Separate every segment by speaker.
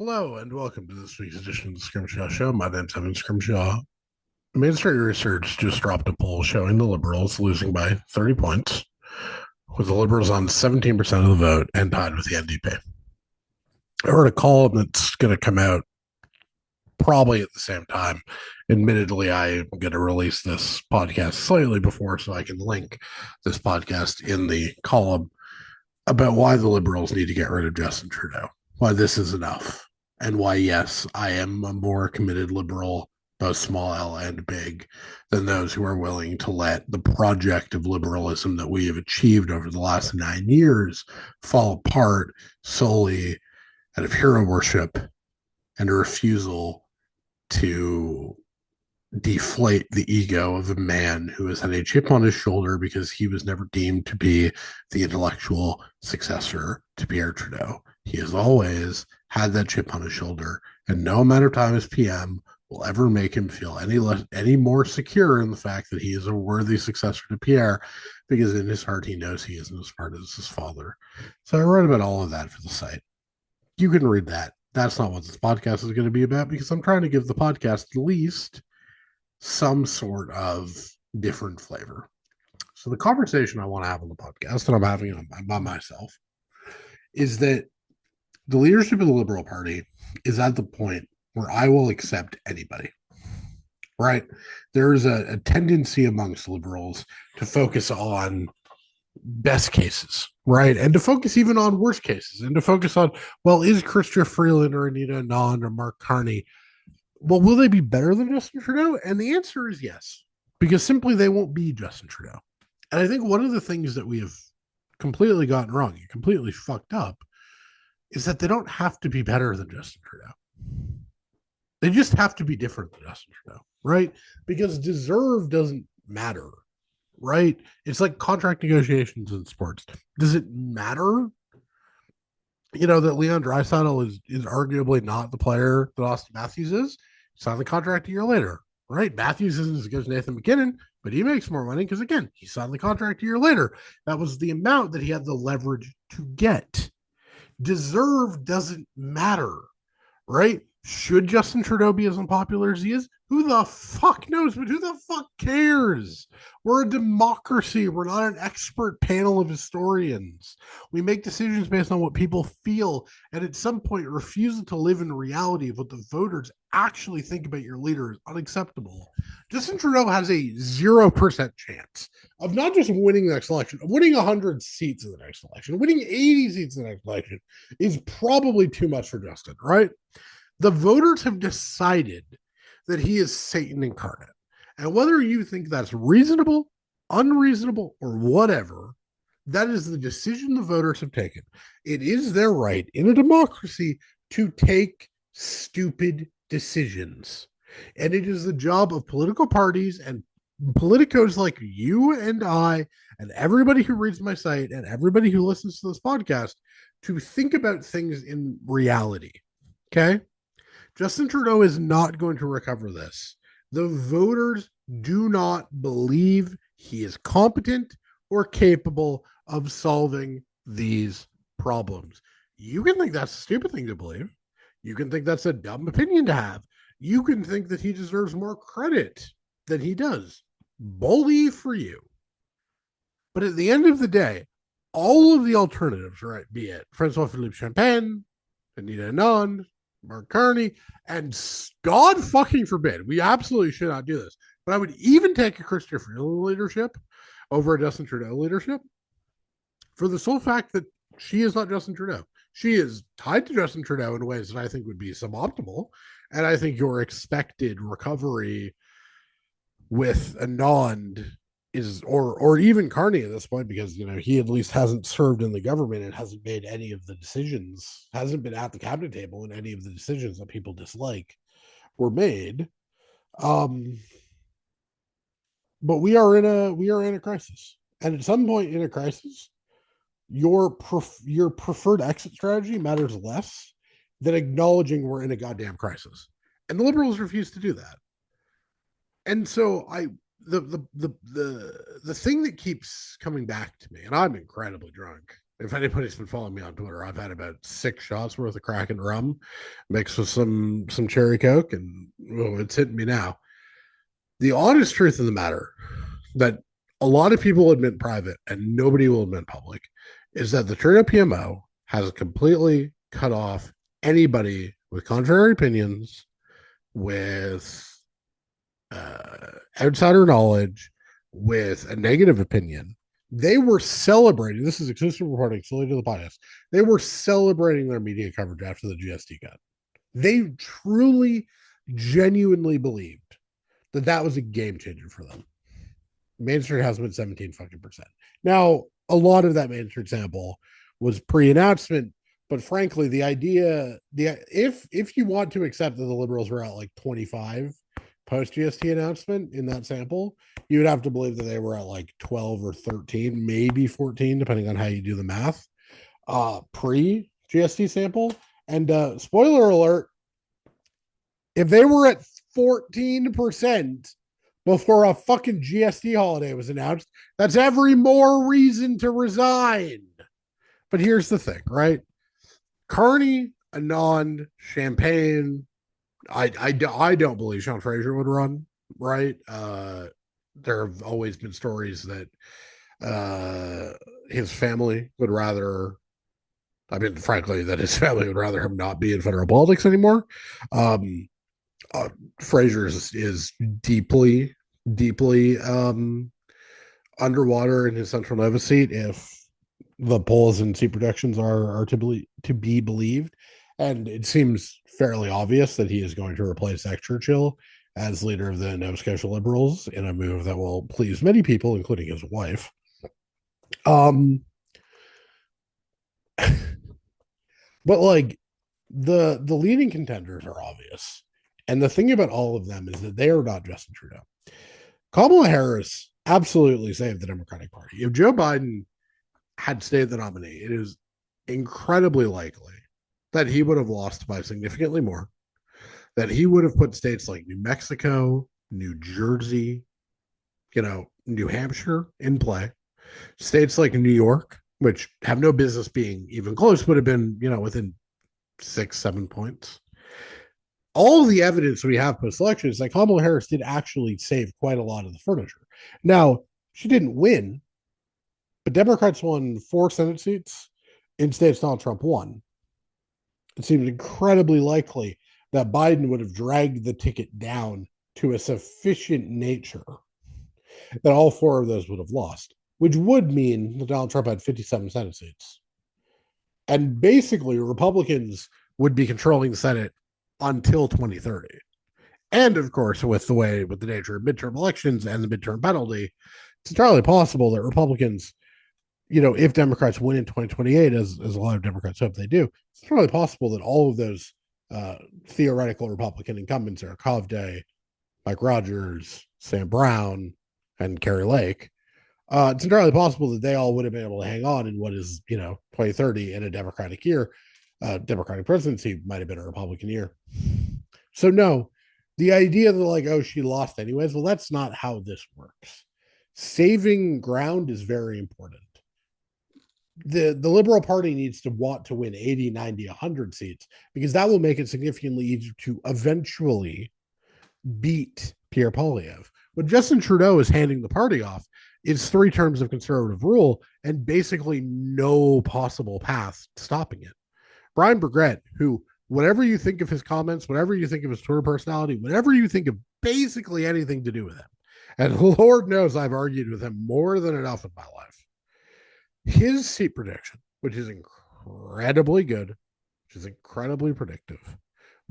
Speaker 1: Hello and welcome to this week's edition of the Scrimshaw Show. My name's Evan Scrimshaw. Mainstreet Research just dropped a poll showing the Liberals losing by 30 points, with the Liberals on 17% of the vote and tied with the NDP. I heard a column that's going to come out probably at the same time. Admittedly, I'm going to release this podcast slightly before so I can link this podcast in the column about why the Liberals need to get rid of Justin Trudeau, why this is enough, and why, yes, I am a more committed liberal, both small L and big, than those who are willing to let the project of liberalism that we have achieved over the last 9 years fall apart solely out of hero worship and a refusal to deflate the ego of a man who has had a chip on his shoulder because he was never deemed to be the intellectual successor to Pierre Trudeau. He has always had that chip on his shoulder, and no amount of time as PM will ever make him feel any more secure in the fact that he is a worthy successor to Pierre, because in his heart he knows he isn't as smart as his father. So I wrote about all of that for the site. You can read that. That's not what this podcast is going to be about, because I'm trying to give the podcast at least some sort of different flavor. So the conversation I want to have on the podcast, and I'm having it by myself, is that the leadership of the Liberal Party is at the point where I will accept anybody. Right? There's a tendency amongst liberals to focus on best cases, right? And to focus even on worst cases, and to focus on, well, is Chrystia Freeland or Anita Anand or Mark Carney, well, will they be better than Justin Trudeau? And the answer is yes, because simply they won't be Justin Trudeau. And I think one of the things that we have completely gotten wrong and completely fucked up is that they don't have to be better than Justin Trudeau. They just have to be different than Justin Trudeau, right? Because deserve doesn't matter, right? It's like contract negotiations in sports. Does it matter, that Leon Draisaitl is arguably not the player that Austin Matthews is? Sign the contract a year later, right? Matthews isn't as good as Nathan McKinnon, but he makes more money because, again, he signed the contract a year later. That was the amount that he had the leverage to get. Deserve doesn't matter, right? Should Justin Trudeau be as unpopular as he is? Who the fuck knows? But who the fuck cares? We're a democracy. We're not an expert panel of historians. We make decisions based on what people feel, and at some point, refusal to live in the reality of what the voters actually think about your leader is unacceptable. Justin Trudeau has a 0% chance of not just winning the next election, of winning 100 seats in the next election. Winning 80 seats in the next election is probably too much for Justin, right? The voters have decided that he is Satan incarnate. And whether you think that's reasonable, unreasonable, or whatever, that is the decision the voters have taken. It is their right in a democracy to take stupid decisions. And it is the job of political parties and politicos like you and I and everybody who reads my site and everybody who listens to this podcast to think about things in reality. Okay? Justin Trudeau is not going to recover this. The voters do not believe he is competent or capable of solving these problems. You can think that's a stupid thing to believe. You can think that's a dumb opinion to have. You can think that he deserves more credit than he does. Bully for you. But at the end of the day, all of the alternatives, right, be it Francois Philippe Champagne, Anita Anand, Mark Carney, and God fucking forbid, we absolutely should not do this, but I would even take a Chrystia Freeland leadership over a Justin Trudeau leadership for the sole fact that she is not Justin Trudeau. She is tied to Justin Trudeau in ways that I think would be suboptimal, and I think your expected recovery with Anand is, or even Carney at this point, because he at least hasn't served in the government and hasn't made any of the decisions, hasn't been at the cabinet table, and any of the decisions that people dislike were made. But we are in a crisis, and at some point in a crisis, your preferred exit strategy matters less than acknowledging we're in a goddamn crisis, and the Liberals refuse to do that. And so the thing that keeps coming back to me, and I'm incredibly drunk, If anybody's been following me on Twitter, I've had about 6 shots worth of Kraken rum mixed with some cherry coke, and it's hitting me now. The honest truth of the matter that a lot of people admit private and nobody will admit public is that the Trudeau PMO has completely cut off anybody with contrary opinions, with outsider knowledge, with a negative opinion. They were celebrating. This is exclusive reporting solely to the podcast. They were celebrating their media coverage after the GST cut. They truly, genuinely believed that that was a game changer for them. Mainstreet has been 17 fucking percent. Now, a lot of that Mainstreet sample was pre-announcement, but frankly, the idea, if you want to accept that the Liberals were at like 25 post GST announcement in that sample, you would have to believe that they were at like 12 or 13, maybe 14, depending on how you do the math, pre GST sample. And spoiler alert, if they were at 14% before a fucking GST holiday was announced, that's every more reason to resign. But here's the thing, right? Carney, Anand, Champagne, I don't believe Sean Fraser would run, right? There have always been stories that his family would rather, I mean, frankly, that his family would rather him not be in federal politics anymore. Um, Fraser is deeply, deeply underwater in his Central Nova seat if the polls and seat projections are to be believed. And it seems fairly obvious that he is going to replace Zach Churchill as leader of the Nova Scotia Liberals in a move that will please many people, including his wife. But like the leading contenders are obvious. And the thing about all of them is that they are not Justin Trudeau. Kamala Harris absolutely saved the Democratic Party. If Joe Biden had stayed the nominee, it is incredibly likely that he would have lost by significantly more, that he would have put states like New Mexico, New Jersey, New Hampshire in play, states like New York, which have no business being even close, would have been, within 6-7 points. All the evidence we have post-election is that Kamala Harris did actually save quite a lot of the furniture. Now, she didn't win, but Democrats won 4 Senate seats in states Donald Trump won. It seems incredibly likely that Biden would have dragged the ticket down to a sufficient nature that all 4 of those would have lost, which would mean that Donald Trump had 57 Senate seats. And basically, Republicans would be controlling the Senate until 2030. And of course, with the nature of midterm elections and the midterm penalty, it's entirely possible that Republicans, if Democrats win in 2028, as a lot of Democrats hope they do, it's entirely possible that all of those theoretical Republican incumbents are Kovday, Mike Rogers, Sam Brown, and Carrie Lake. It's entirely possible that they all would have been able to hang on in what is, 2030 in a Democratic year. Democratic presidency might have been a Republican year. So no, the idea that she lost anyways, well, that's not how this works. Saving ground is very important. The Liberal Party needs to want to win 80, 90, 100 seats because that will make it significantly easier to eventually beat Pierre Poilievre. What Justin Trudeau is handing the party off is 3 terms of conservative rule and basically no possible path to stopping it. Brian Burgett, who, whatever you think of his comments, whatever you think of his Twitter personality, whatever you think of basically anything to do with him, and Lord knows I've argued with him more than enough in my life, his seat prediction, which is incredibly good, which is incredibly predictive,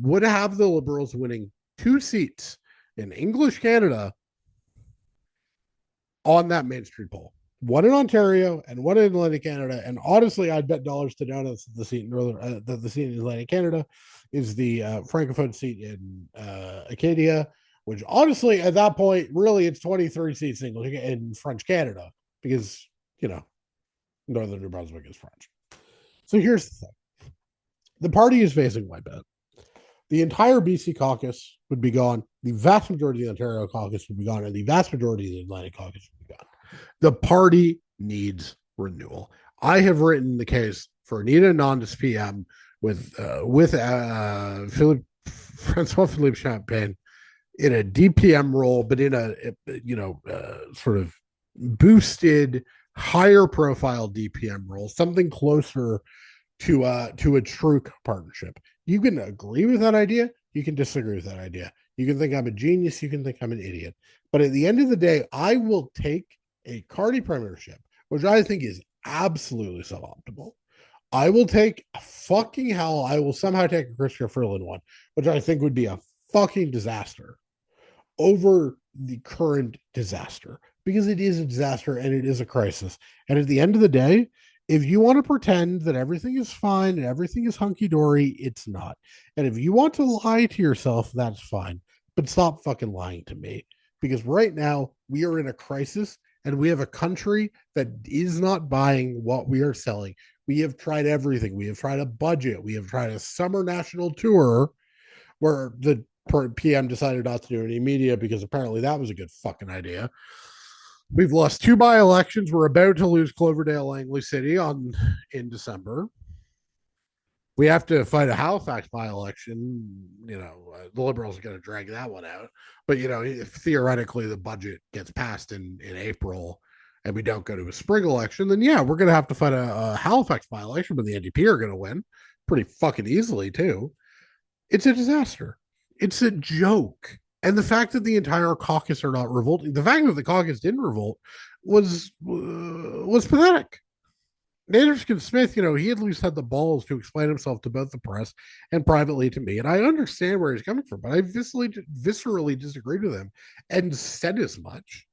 Speaker 1: would have the Liberals winning 2 seats in English Canada on that Mainstreet poll. 1 in Ontario and 1 in Atlantic Canada. And honestly, I'd bet dollars to donuts that the seat in the seat in Atlantic Canada is the Francophone seat in Acadia, which honestly, at that point, really, it's 23 seats in French Canada because, Northern New Brunswick is French. So here's the thing. The party is facing white bet. The entire BC caucus would be gone. The vast majority of the Ontario caucus would be gone, and the vast majority of the Atlantic caucus would be gone. The party needs renewal. I have written the case for Anita Anand's PM with Philippe Francois Philippe Champagne in a DPM role, but in a sort of boosted, higher profile DPM role, something closer to a true partnership. You can agree with that idea. You can disagree with that idea. You can think I'm a genius. You can think I'm an idiot. But at the end of the day, I will take a Cardi premiership, which I think is absolutely suboptimal. I will take fucking hell. I will somehow take a Christopher Freeland one, which I think would be a fucking disaster over the current disaster because it is a disaster and it is a crisis. And at the end of the day, if you want to pretend that everything is fine and everything is hunky dory, it's not. And if you want to lie to yourself, that's fine. But stop fucking lying to me because right now we are in a crisis and we have a country that is not buying what we are selling. We have tried everything. We have tried a budget. We have tried a summer national tour where the PM decided not to do any media because apparently that was a good fucking idea. We've lost two by elections. We're about to lose Cloverdale Langley City on in December. We have to fight a Halifax by election. The Liberals are going to drag that one out. But if theoretically the budget gets passed in April and we don't go to a spring election, then yeah, we're going to have to fight a Halifax by election, but the NDP are going to win pretty fucking easily too. It's a disaster. It's a joke. And the fact that the entire caucus are not revolting, the fact that the caucus didn't revolt was pathetic. Anderson Smith, he at least had the balls to explain himself to both the press and privately to me. And I understand where he's coming from, but I viscerally disagreed with him and said as much.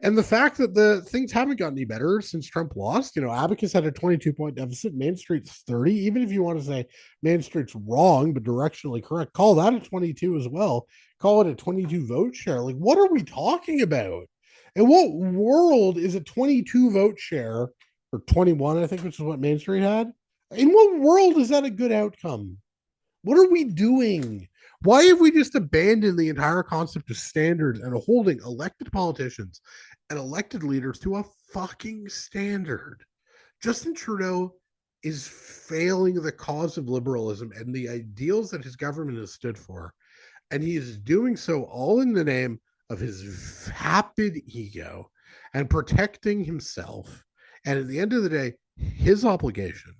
Speaker 1: And the fact that the things haven't gotten any better since Trump lost, Abacus had a 22-point deficit, Mainstreet's 30. Even if you want to say Mainstreet's wrong, but directionally correct, call that a 22 as well. Call it a 22 vote share. Like, what are we talking about? In what world is a 22 vote share, or 21, I think, which is what Mainstreet had? In what world is that a good outcome? What are we doing? Why have we just abandoned the entire concept of standards and holding elected politicians and elected leaders to a fucking standard? Justin Trudeau is failing the cause of liberalism and the ideals that his government has stood for. And he is doing so all in the name of his vapid ego and protecting himself. And at the end of the day, his obligation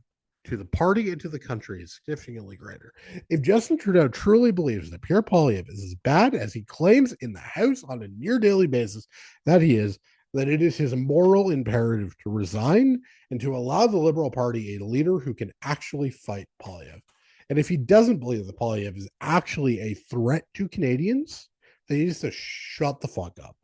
Speaker 1: to the party and to the country is significantly greater. If Justin Trudeau truly believes that Pierre Poilievre is as bad as he claims in the House on a near daily basis that he is, that it is his moral imperative to resign and to allow the Liberal Party a leader who can actually fight Poilievre. And if he doesn't believe that Poilievre is actually a threat to Canadians, then he needs to shut the fuck up.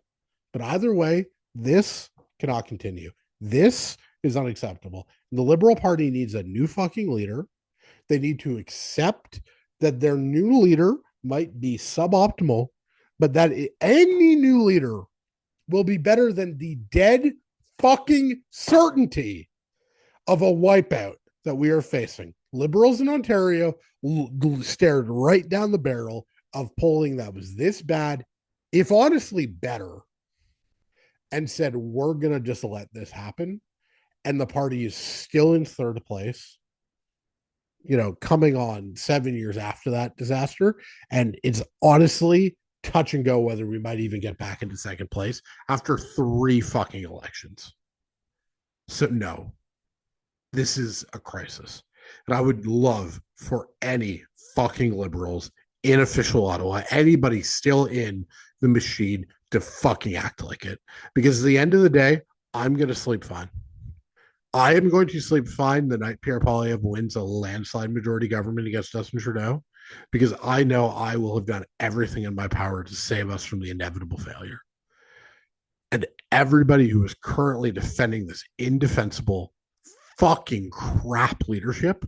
Speaker 1: But either way, this cannot continue. This is unacceptable. The Liberal Party needs a new fucking leader. They need to accept that their new leader might be suboptimal, but that any new leader will be better than the dead fucking certainty of a wipeout that we are facing. Liberals in Ontario stared right down the barrel of polling that was this bad, if honestly better, and said, we're going to just let this happen. And the party is still in third place, coming on 7 years after that disaster. And it's honestly touch and go whether we might even get back into second place after 3 fucking elections. So, no, this is a crisis. And I would love for any fucking liberals in official Ottawa, anybody still in the machine, to fucking act like it. Because at the end of the day, I'm going to sleep fine. I am going to sleep fine the night Pierre Poilievre wins a landslide majority government against Justin Trudeau, because I know I will have done everything in my power to save us from the inevitable failure. And everybody who is currently defending this indefensible fucking crap leadership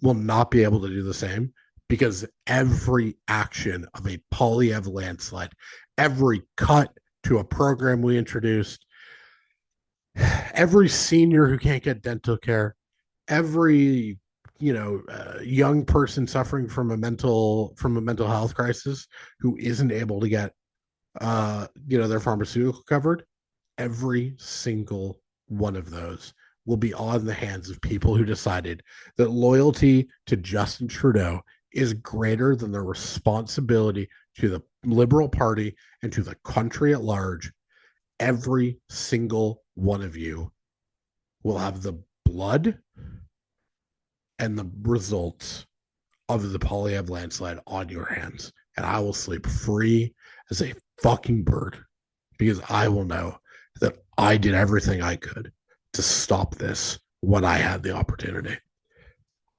Speaker 1: will not be able to do the same, because every action of a Poilievre landslide, every cut to a program we introduced, every senior who can't get dental care, every young person suffering from a mental health crisis who isn't able to get their pharmaceutical covered, every single one of those will be on the hands of people who decided that loyalty to Justin Trudeau is greater than their responsibility to the Liberal Party and to the country at large. Every single one of you will have the blood and the results of the Polyev landslide on your hands. And I will sleep free as a fucking bird because I will know that I did everything I could to stop this when I had the opportunity.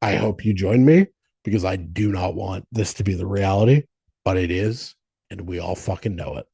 Speaker 1: I hope you join me because I do not want this to be the reality, but it is, and we all fucking know it.